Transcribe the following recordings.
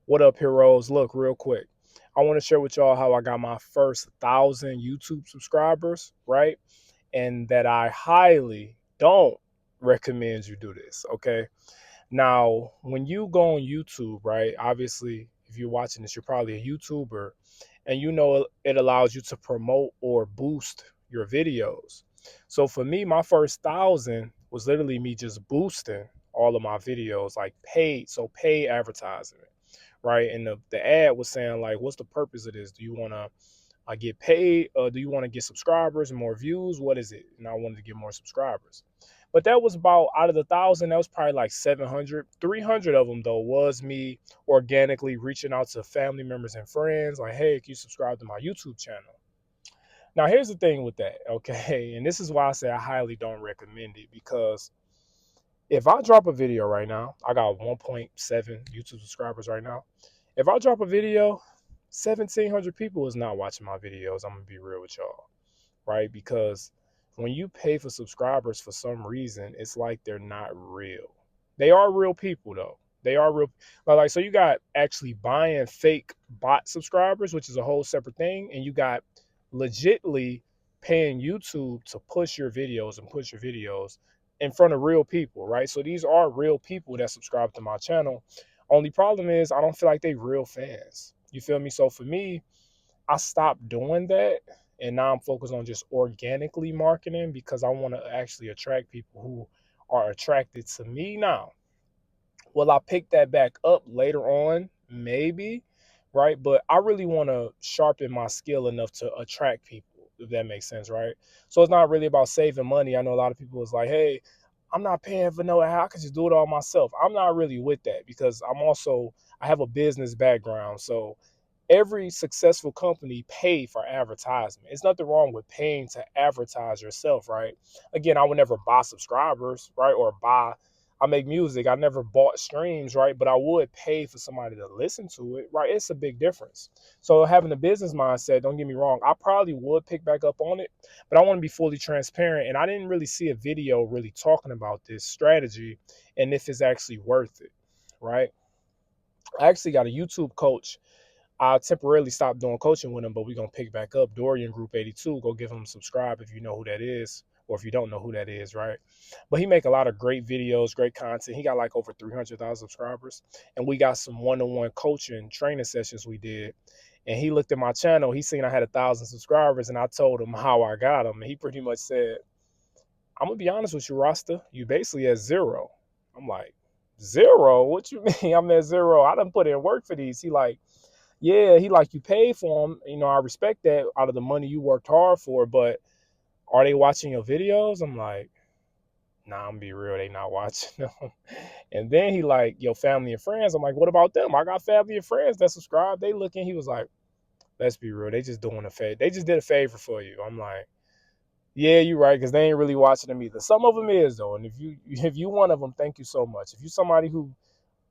What up, heroes? Look, real quick. I want to share with y'all how I got my first 1,000 YouTube subscribers, right? And that I highly don't recommend you do this, okay? Now, when you go on YouTube, right? Obviously, if you're watching this, you're probably a YouTuber, and you know it allows you to promote or boost your videos. So for me, my first 1,000 was literally me just boosting all of my videos, like paid, so paid advertising, right? And the ad was saying like, what's the purpose of this? Do you want to get paid? Do you want to get subscribers and more views? What is it? And I wanted to get more subscribers. But that was about out of the 1,000, that was probably like 700. 300 of them though was me organically reaching out to family members and friends, like, hey, can you subscribe to my YouTube channel? Now here's the thing with that, okay? And this is why I say I highly don't recommend it, because if I drop a video right now, I got 1.7 YouTube subscribers right now. If I drop a video, 1,700 people is not watching my videos. I'm gonna be real with y'all, right? Because when you pay for subscribers, for some reason, it's like they're not real. They are real people though. They are real. Like, so you got actually buying fake bot subscribers, which is a whole separate thing, and you got legitly paying YouTube to push your videos and push your videos in front of real people, right? So these are real people that subscribe to my channel. Only problem is I don't feel like they real fans. You feel me? So for me, I stopped doing that, and now I'm focused on just organically marketing, because I want to actually attract people who are attracted to me now. Will I pick that back up later on? Maybe, right? But I really want to sharpen my skill enough to attract people, if that makes sense, right? So it's not really about saving money. I know a lot of people is like, hey, I'm not paying for no ad. I could just do it all myself. I'm not really with that, because I have a business background. So every successful company pay for advertisement. It's nothing wrong with paying to advertise yourself, right? Again, I would never buy subscribers, right? I make music. I never bought streams, right? But I would pay for somebody to listen to it, right? It's a big difference. So having a business mindset, don't get me wrong, I probably would pick back up on it, but I want to be fully transparent. And I didn't really see a video really talking about this strategy and if it's actually worth it, right? I actually got a YouTube coach. I temporarily stopped doing coaching with him, but we're gonna pick back up. Dorian Group 82. Go give him a subscribe if you know who that is, or if you don't know who that is, right? But he make a lot of great videos, great content. He got like over 300,000 subscribers, and we got some one-on-one coaching training sessions we did. And he looked at my channel. He seen I had 1,000 subscribers, and I told him how I got them. And he pretty much said, "I'm gonna be honest with you, Rasta. You basically at zero." I'm like, "Zero? What you mean? I'm at zero. I done put in work for these." He like, yeah, he like, you paid for them. You know, I respect that out of the money you worked hard for, but are they watching your videos? I'm like, nah, I'm be real, they not watching them. And then he like, your family and friends. I'm like, what about them? I got family and friends that subscribe. They looking. He was like, let's be real, they just doing a favor. They just did a favor for you. I'm like, yeah, you're right, because they ain't really watching them either. Some of them is though, and if you one of them, thank you so much. If you somebody who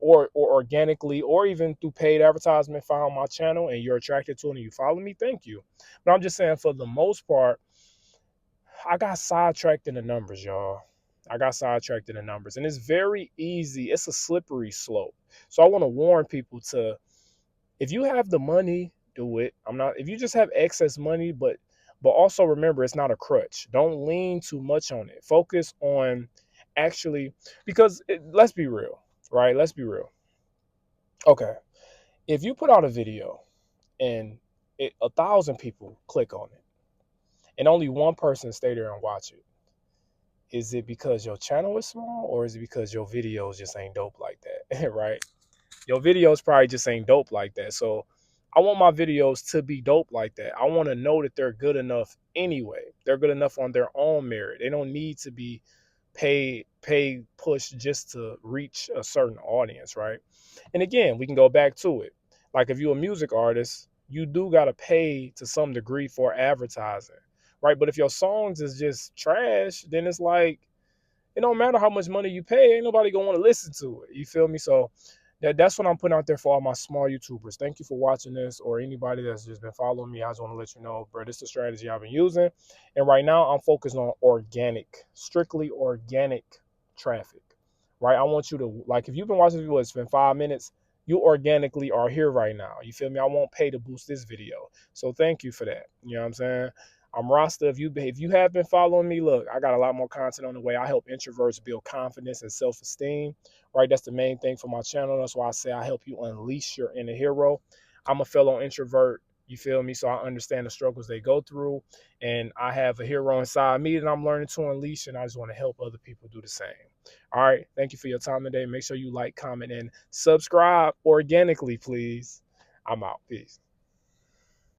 or organically or even through paid advertisement found my channel and you're attracted to it and you follow me, thank you. But I'm just saying, for the most part, I got sidetracked in the numbers, y'all. I got sidetracked in the numbers, and it's very easy. It's a slippery slope. So I want to warn people to, if you have the money, do it. I'm not, if you just have excess money, but also remember, it's not a crutch. Don't lean too much on it. Focus on actually, because let's be real, right? Let's be real. Okay, if you put out a video and 1,000 people click on it and only one person stay there and watch it, is it because your channel is small, or is it because your videos just ain't dope like that? Right? Your videos probably just ain't dope like that. So I want my videos to be dope like that. I want to know that they're good enough anyway. They're good enough on their own merit. They don't need to be paid push just to reach a certain audience, right? And again, we can go back to it. Like, if you're a music artist, you do gotta pay to some degree for advertising, right? But if your songs is just trash, then it's like, it don't matter how much money you pay, ain't nobody gonna want to listen to it. You feel me? So that's what I'm putting out there for all my small YouTubers. Thank you for watching this, or anybody that's just been following me. I just want to let you know, bro, this is the strategy I've been using. And right now I'm focused on organic, strictly organic traffic, right? I want you to, like, if you've been watching this video, it's been 5 minutes, you organically are here right now. You feel me? I won't pay to boost this video. So thank you for that. You know what I'm saying? I'm Rasta. If you have been following me, look, I got a lot more content on the way. I help introverts build confidence and self-esteem. Right? That's the main thing for my channel. That's why I say I help you unleash your inner hero. I'm a fellow introvert. You feel me? So I understand the struggles they go through. And I have a hero inside me that I'm learning to unleash. And I just want to help other people do the same. All right. Thank you for your time today. Make sure you like, comment, and subscribe organically, please. I'm out. Peace.